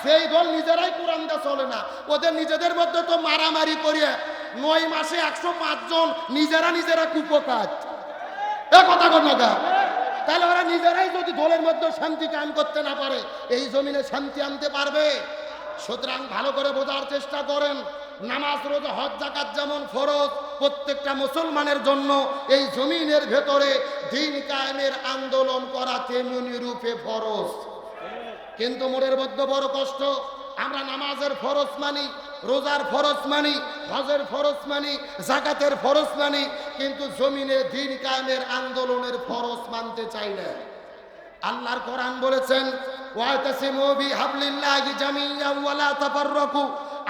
সেই দল নিজেরাই কোরআন দিয়ে চলে না, ওদের নিজেদের মধ্যে তো মারামারি করিয়ে 9 মাসে 105 জন নিজেরা কুপকাজ। এ কথা কর না। তাহলে ওরা নিজেরাই যদি দলের মধ্যে শান্তি কায়েম করতে না পারে, এই জমিনে শান্তি আনতে পারবে? সুতরাং ভালো করে বোঝার চেষ্টা করেন, নামাজ রোজা হজ যাকাত যেমন ফরজ প্রত্যেকটা মুসলমানের জন্য, এই জমিনের ভেতরে দ্বীন কায়েমের আন্দোলন করা তেমনি রূপে ফরজ। কিন্তু মোরের মধ্যে বড় কষ্ট, আমরা নামাজের ফরজ মানি, রোজার ফরজ মানি, হজের ফরজ মানি, যাকাতের ফরজ মানি, কিন্তু জমিনে দ্বীন কায়েমের আন্দোলনের ফরজ মানতে চাই না। আল্লাহর কোরআন বলেছেন ওয়াতাসিমু বিহাবলিল্লাহি জামিআন ওয়া লা তাফাররাকু।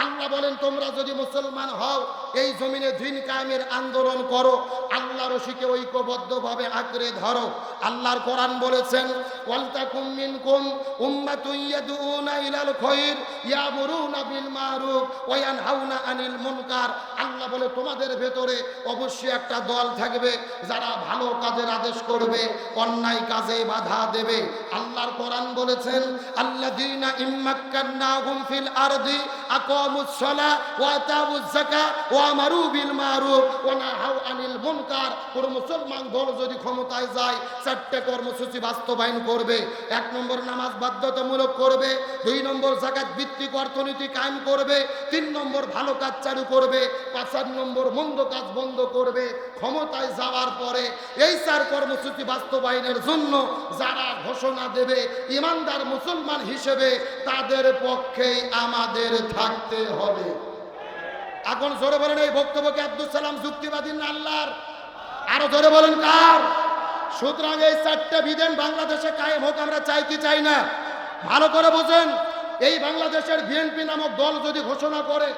আল্লাহ বলেন তোমরা যদি মুসলমান হও, এই জমিনে দ্বীন কায়েমের আন্দোলন করো, আল্লাহর রশিকে ঐক্যবদ্ধভাবে আঁকড়ে ধরো। আল্লাহর কোরআন বলেছেন ওয়ালতাকুম মিনকুম উম্মাতুন ইয়াদউনা ইলাল খায়র ইয়ামুরুনা বিল মারুফ ওয়া ইয়ানহাউনা আনিল মুনকার। আল্লাহ বলে তোমাদের ভেতরে অবশ্যই একটা দল থাকবে যারা ভালো কাজের আদেশ করবে, অন্যায় কাজে বাধা দেবে। আল্লাহর কোরআন বলেছেন আল্লাযীনা ইম্মাক্কান্নাহুম ফিল আরদি আকামুস সালাহ ওয়া আতাউজ যাকাত ওয়া আমারু বিল মারুফ ওয়া নাহাউ আনিল মুনকার। কোন মুসলমান দল যদি ক্ষমতায় যায়, 4টে কর্মসূচি বাস্তবায়ন করবে। 1 নম্বর নামাজ বাধ্যতামূলক করবে, 2 নম্বর যাকাত ভিত্তিক অর্থনীতি কায়েম করবে, 3 নম্বর ভালো কাজ চালু করবে, 5 নম্বর মন্দ কাজ বন্ধ করবে। ক্ষমতায় যাওয়ার পরে এই 4 কর্মসূচি বাস্তবায়নের জন্য যারা ঘোষণা দেবে ইমানদার মুসলমান হিসেবে, তাদের পক্ষেই আমাদের থাকতে হবে। এখন জোরে বলেন এই বক্তব্যকে আব্দুল সালাম যুক্তিবাদী না আল্লাহর? আরো জোরে বলেন কার? সুতরাং এই 4টে বিধান বাংলাদেশে কায়েম হোক আমরা চাই কি চাই না? ভালো করে বোঝেন, এই বাংলাদেশের বিএনপি নামক দল যদি ঘোষণা করে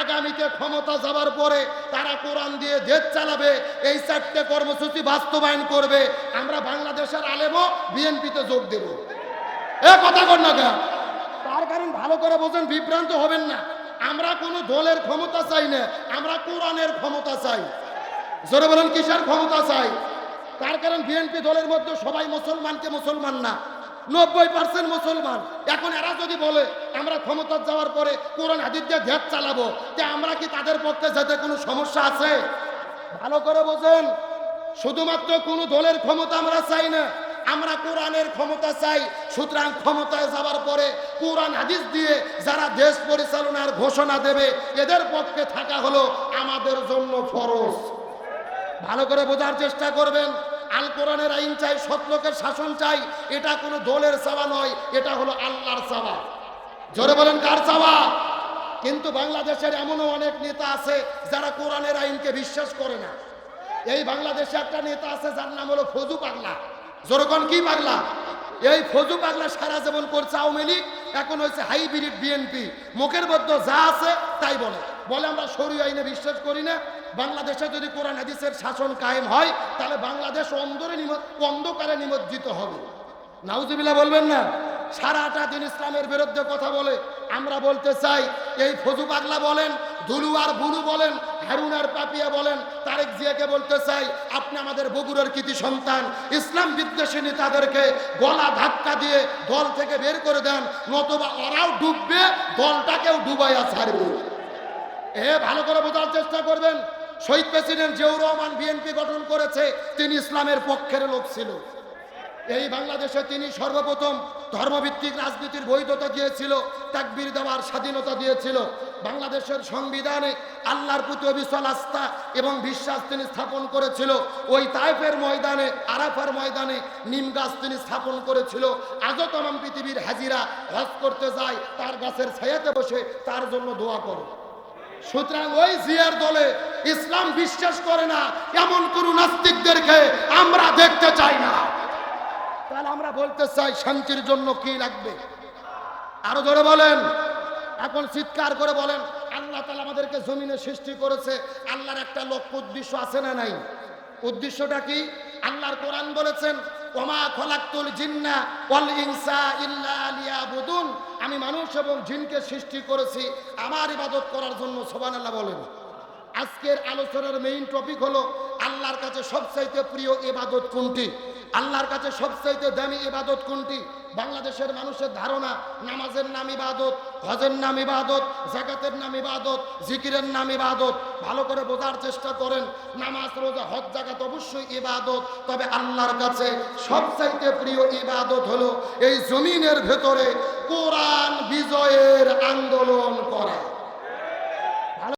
আগামীতে ক্ষমতা যাবার পরে তারা কোরআন দিয়ে দেশ চালাবে, এই 4টে কর্মসূচি বাস্তবায়ন করবে, আমরা বাংলাদেশের আলেমও বিএনপিতে যোগ দেব। এ কথা কর না কেন? তার কারণ ভালো করে বোঝেন, বিভ্রান্ত হবেন না। আমরা কোনো দলের ক্ষমতা চাই না, আমরা কোরআনের ক্ষমতা চাই। জোরে বলেন কিসের ক্ষমতা চাই? তার কারণ বিএনপি দলের মধ্যে সবাই মুসলমানকে মুসলমান না, 90% মুসলমান। এখন এরা যদি বলে আমরা ক্ষমতা যাওয়ার পরে কোরআন হাদিস দিয়ে দেশ চালাবো, তে আমরা কি তাদের পক্ষে যেতে কোনো সমস্যা আছে? ভালো করে বোঝেন, শুধুমাত্র কোনো দলের ক্ষমতা আমরা চাই না, আমরা কোরআনের ক্ষমতা চাই। সুতরাং ক্ষমতায় যাওয়ার পরে কোরআন হাদিস দিয়ে যারা দেশ পরিচালনার ঘোষণা দেবে, এদের পক্ষে থাকা হলো আমাদের জন্য ফরজ। ভালো করে বোঝার চেষ্টা করবেন, আল কোরআনের আইন চাই, সৎ লোকের শাসন চাই, এটা কোনো দলের চাওয়া নয়, এটা হলো আল্লাহর চাওয়া। জোরে বলেন কার চাওয়া? কিন্তু বাংলাদেশের এমনও অনেক নেতা আছে যারা কোরআনের আইনকে বিশ্বাস করে না। এই বাংলাদেশে একটা নেতা আছে যার নাম হলো ফজু পাগলা। জোরকন কি পাগলা? এই ফজু পাগলা সারা জীবন করছে আওয়ামী লীগ, এখন হয়েছে হাইব্রিড বিএনপি। মুখের মধ্যে যা আছে তাই বলে আমরা শরীয়ত আইনে বিশ্বাস করি না। বাংলাদেশে যদি কোরআন হাদিসের শাসন কায়েম হয়, তাহলে বাংলাদেশ অন্ধকারে নিমজ্জিত হবে। নাউজুবিল্লাহ বলবেন না? সারাটা দিন ইসলামের বিরুদ্ধে কথা বলে। আমরা বলতে চাই, এই ফজু পাগলা বলেন, ধুলু আর বুলু বলেন, হারুন আর পাপিয়া বলেন, তারেক জিয়াকে বলতে চাই, আপনি আমাদের বগুড়ার কৃতি সন্তান, ইসলাম বিদ্বেষী নেতাদেরকে গলা ধাক্কা দিয়ে দল থেকে বের করে দেন, নতুবা ওরাও ডুববে, দলটাকেও ডুবাইয়া ছাড়বে। ভালো করে বোঝার চেষ্টা করবেন, শহীদ প্রেসিডেন্ট জিয়াউর রহমান বিএনপি গঠন করেছে, তিনি ইসলামের পক্ষের লোক ছিল। এই বাংলাদেশে তিনি সর্বপ্রথম ধর্মভিত্তিক রাজনীতির বৈধতা দিয়েছিল, তাকবীর দেওয়ার স্বাধীনতা দিয়েছিল। বাংলাদেশের সংবিধানে আল্লাহর প্রতি অবিচল আস্থা এবং বিশ্বাস তিনি স্থাপন করেছিল। ওই তায়েফের ময়দানে, আরাফার ময়দানে নিম গাছ তিনি স্থাপন করেছিল। আজও তমাম পৃথিবীর হাজিরা হজ করতে যায়, তার গাছের ছায়াতে বসে তার জন্য দোয়া করে। সুতরাং ওই জিয়ার দলে ইসলাম বিশ্বাস করে না এমন কোন নাস্তিকদেরকে আমরা দেখতে চাই না। তাহলে আমরা বলতে চাই, শান্তির জন্য কি লাগবে? আরো জোরে বলেন, এখন চিৎকার করে বলেন। আল্লাহ তাআলা আমাদেরকে জমিনে সৃষ্টি করেছে, আল্লাহর একটা লক্ষ্য উদ্দেশ্য আছে না নাই? উদ্দেশ্যটা কি? আল্লাহর কোরআন বলেছেন ওমা খলাকতুল জিন্না ওয়াল ইনসা ইল্লা লিয়াবুদুন, আমি মানুষ এবং জিনকে সৃষ্টি করেছি আমার ইবাদত করার জন্য। সুবহানাল্লাহ বলেন। আজকের আলোচনার মেইন টপিক হলো আল্লাহর কাছে সবচাইতে প্রিয় ইবাদত কোনটি, আল্লাহর কাছে সবচাইতে দামি ইবাদত কোনটি। বাংলাদেশের মানুষের ধারণা নামাজের নাম ইবাদত, হজের নাম ইবাদত, যাকাতের নাম ইবাদত, জিকিরের নাম ইবাদত। ভালো করে বোঝার চেষ্টা করেন, নামাজ রোজা হজ যাকাত অবশ্যই ইবাদত, তবে আল্লাহর কাছে সবচাইতে প্রিয় ইবাদত হলো এই জমিনের ভেতরে কোরআন বিজয়ের আন্দোলন করা।